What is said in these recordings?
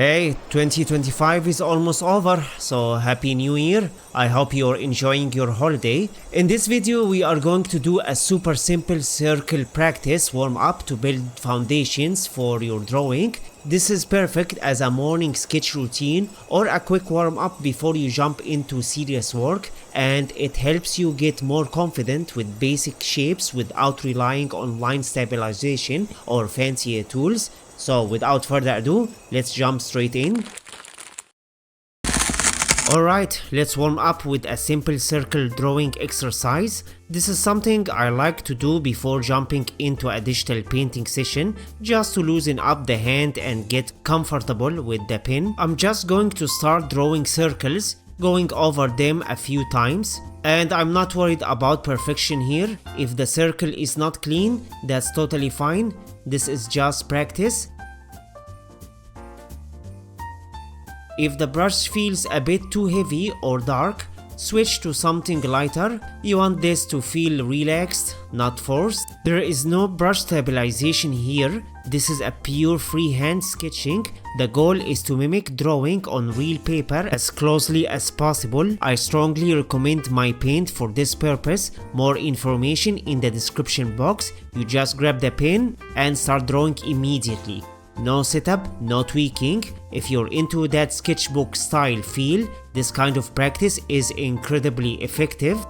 Hey, 2025 is almost over, so happy new year. I hope you're enjoying your holiday. In this video we are going to do a super simple circle practice warm up to build foundations for your drawing. This is perfect as a morning sketch routine or a quick warm up before you jump into serious work, and it helps you get more confident with basic shapes without relying on line stabilization or fancy tools. So without further ado, let's jump straight in. Alright, let's warm up with a simple circle drawing exercise. This is something I like to do before jumping into a digital painting session, just to loosen up the hand and get comfortable with the pen. I'm just going to start drawing circles, going over them a few times. And I'm not worried about perfection here. If the circle is not clean, that's totally fine. This is just practice. If the brush feels a bit too heavy or dark, switch to something lighter. You want this to feel relaxed, not forced. There is no brush stabilization here. This is a pure freehand sketching. The goal is to mimic drawing on real paper as closely as possible. I strongly recommend MyPaint for this purpose. More information in the description box. You just grab the pen and start drawing immediately. No setup, no tweaking. If you're into that sketchbook style feel, this kind of practice is incredibly effective.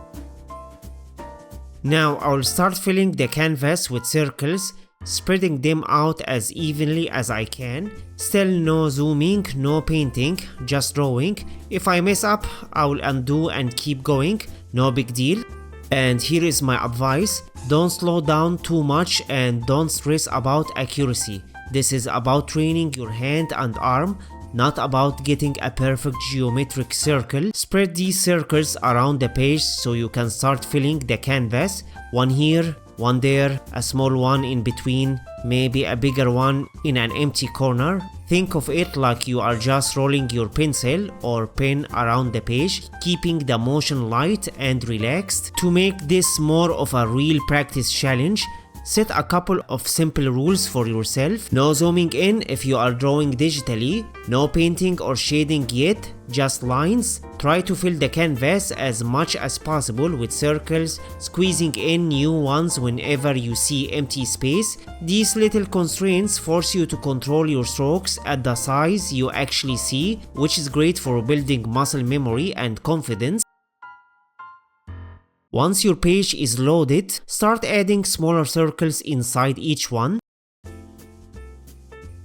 Now I'll start filling the canvas with circles, spreading them out as evenly as I can. Still no zooming, no painting, just drawing. If I mess up, I'll undo and keep going, no big deal. And here is my advice: don't slow down too much and don't stress about accuracy. This is about training your hand and arm, not about getting a perfect geometric circle. Spread these circles around the page so you can start filling the canvas. One here, one there, a small one in between, maybe a bigger one in an empty corner. Think of it like you are just rolling your pencil or pen around the page, keeping the motion light and relaxed. To make this more of a real practice challenge, set a couple of simple rules for yourself. No zooming in if you are drawing digitally, no painting or shading yet, just lines. Try to fill the canvas as much as possible with circles, squeezing in new ones whenever you see empty space. These little constraints force you to control your strokes at the size you actually see, which is great for building muscle memory and confidence. Once your page is loaded, start adding smaller circles inside each one.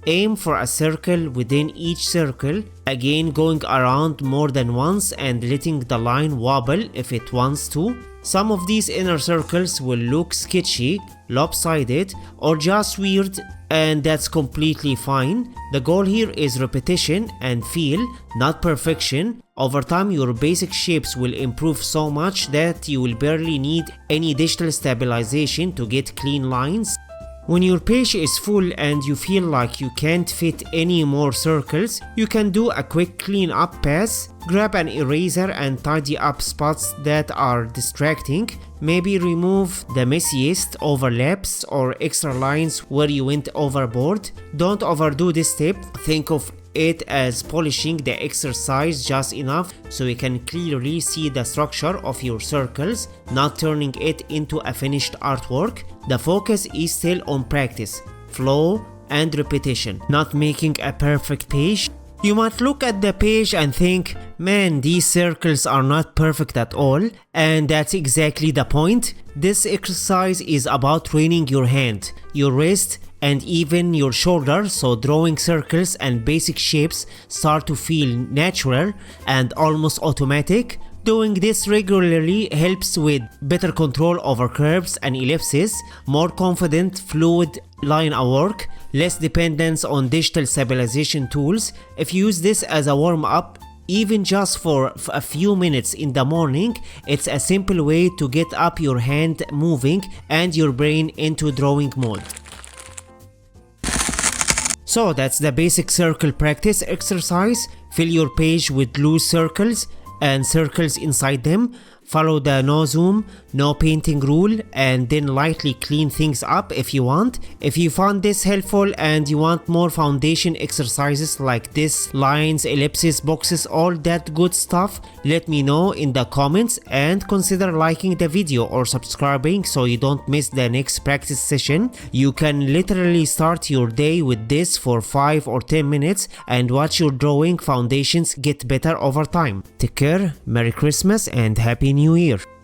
Aim for a circle within each circle, again going around more than once and letting the line wobble if it wants to. Some of these inner circles will look sketchy, lopsided, or just weird, and that's completely fine. The goal here is repetition and feel, not perfection. Over time, your basic shapes will improve so much that you will barely need any digital stabilization to get clean lines. When your page is full and you feel like you can't fit any more circles, you can do a quick clean up pass. Grab an eraser and tidy up spots that are distracting. Maybe remove the messiest overlaps or extra lines where you went overboard. Don't overdo this step. Think of it as polishing the exercise just enough so you can clearly see the structure of your circles, not turning it into a finished artwork. The focus is still on practice, flow, and repetition, not making a perfect page. You might look at the page and think, man, these circles are not perfect at all, and that's exactly the point. This exercise is about training your hand, your wrist, and even your shoulder, so drawing circles and basic shapes start to feel natural and almost automatic. Doing this regularly helps with better control over curves and ellipses, more confident, fluid line work, less dependence on digital stabilization tools. If you use this as a warm-up, even just for a few minutes in the morning, it's a simple way to get up your hand moving and your brain into drawing mode. So that's the basic circle practice exercise. Fill your page with loose circles and circles inside them. Follow the no zoom, no painting rule, and then lightly clean things up if you want. If you found this helpful and you want more foundation exercises like this, lines, ellipses, boxes, all that good stuff, let me know in the comments, and consider liking the video or subscribing so you don't miss the next practice session. You can literally start your day with this for 5 or 10 minutes and watch your drawing foundations get better over time. Take care, Merry Christmas and Happy New Year.